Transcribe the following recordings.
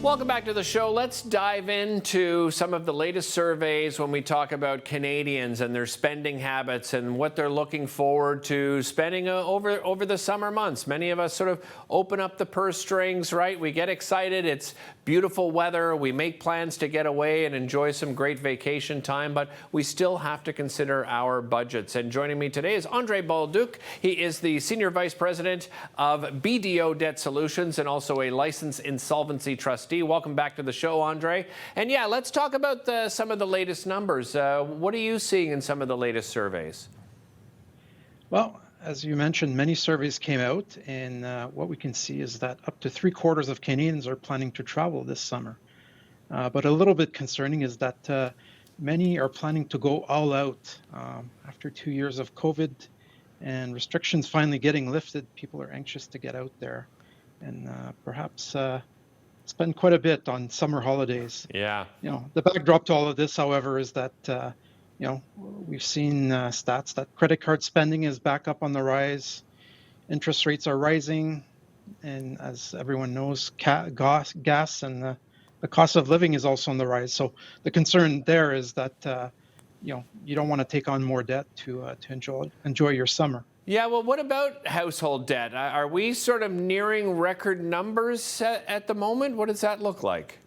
Welcome back to the show. Let's dive into some of the latest surveys when we talk about Canadians and their spending habits and what they're looking forward to spending over the summer months. Many of us sort of open up the purse strings, right? We get excited. It's beautiful weather. We make plans to get away and enjoy some great vacation time, but we still have to consider our budgets. And joining me today is Andre Bolduc. He is the Senior Vice President of BDO Debt Solutions and also a licensed insolvency trustee. Welcome back to the show, Andre. And yeah, let's talk about some of the latest numbers. What are you seeing in some of the latest surveys? Well, as you mentioned, many surveys came out, and what we can see is that up to 3/4 of Canadians are planning to travel this summer. But a little bit concerning is that many are planning to go all out. After 2 years of COVID and restrictions finally getting lifted, people are anxious to get out there and perhaps spend quite a bit on summer holidays. Yeah. The backdrop to all of this, however, is that we've seen stats that credit card spending is back up on the rise. Interest rates are rising, and as everyone knows, gas and the cost of living is also on the rise. So the concern there is that you don't want to take on more debt to enjoy your summer. Yeah, well, what about household debt? Are we sort of nearing record numbers at the moment? What does that look like?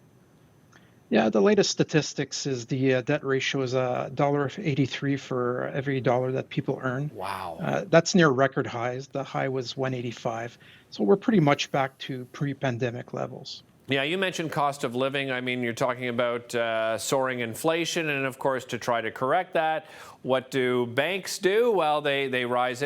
Yeah, the latest statistics is the debt ratio is $1.83 for every dollar that people earn. Wow. That's near record highs. The high was 185. So we're pretty much back to pre-pandemic levels. Yeah, you mentioned cost of living. I mean, you're talking about soaring inflation, and of course, to try to correct that, what do banks do? Well, they raise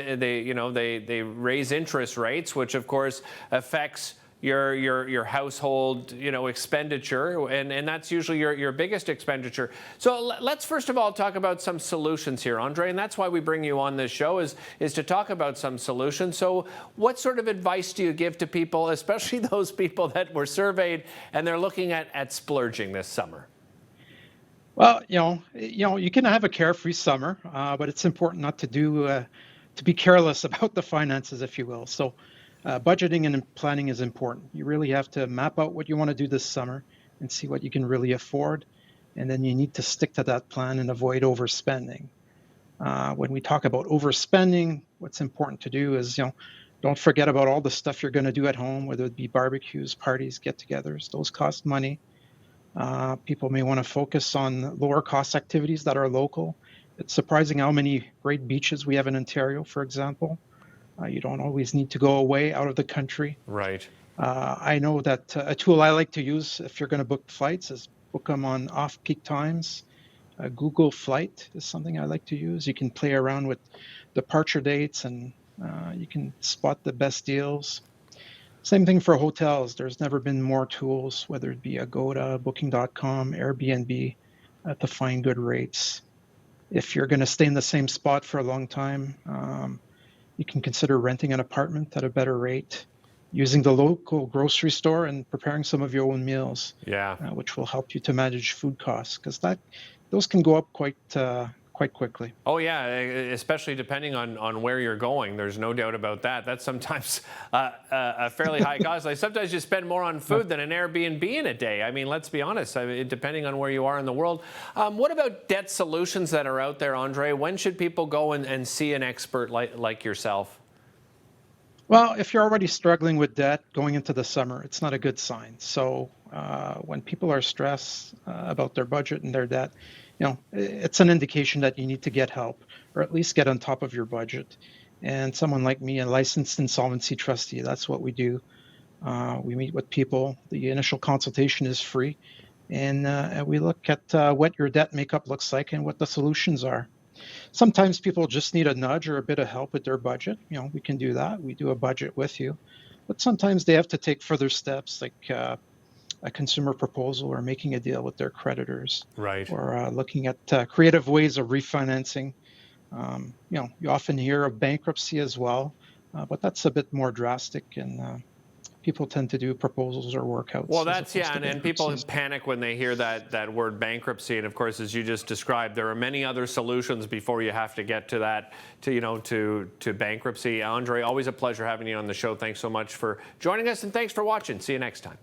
interest rates, which of course affects your household expenditure, and that's usually your biggest expenditure. So let's first of all talk about some solutions here, Andre, and that's why we bring you on this show is to talk about some solutions. So what sort of advice do you give to people, especially those people that were surveyed and they're looking at splurging this summer? Well, you can have a carefree summer, but it's important not to be careless about the finances, if you will. So budgeting and planning is important. You really have to map out what you want to do this summer and see what you can really afford. And then you need to stick to that plan and avoid overspending. When we talk about overspending, what's important to do is, don't forget about all the stuff you're going to do at home, whether it be barbecues, parties, get-togethers. Those cost money. People may want to focus on lower cost activities that are local. It's surprising how many great beaches we have in Ontario, for example. You don't always need to go away out of the country. Right. I know that a tool I like to use if you're going to book flights is book them on off-peak times. Google Flight is something I like to use. You can play around with departure dates and you can spot the best deals. Same thing for hotels. There's never been more tools, whether it be Agoda, Booking.com, Airbnb, to find good rates. If you're going to stay in the same spot for a long time, you can consider renting an apartment at a better rate, using the local grocery store and preparing some of your own meals, which will help you to manage food costs, because those can go up quite quickly. Oh, yeah, especially depending on where you're going. There's no doubt about that. That's sometimes a fairly high cost. Like sometimes you spend more on food than an Airbnb in a day. I mean, let's be honest, depending on where you are in the world. What about debt solutions that are out there, Andre? When should people go and see an expert like yourself? Well, if you're already struggling with debt going into the summer, it's not a good sign. So when people are stressed about their budget and their debt, it's an indication that you need to get help, or at least get on top of your budget. And someone like me, a licensed insolvency trustee, that's what we do. We meet with people. The initial consultation is free. And we look at what your debt makeup looks like and what the solutions are. Sometimes people just need a nudge or a bit of help with their budget. We can do that. We do a budget with you. But sometimes they have to take further steps, like a consumer proposal or making a deal with their creditors, right? Or looking at creative ways of refinancing. You often hear of bankruptcy as well, but that's a bit more drastic, and people tend to do proposals or workouts. Well, that's, yeah, and people panic when they hear that word bankruptcy. And of course, as you just described, there are many other solutions before you have to get to that, to bankruptcy. Andre, always a pleasure having you on the show. Thanks so much for joining us, and thanks for watching. See you next time.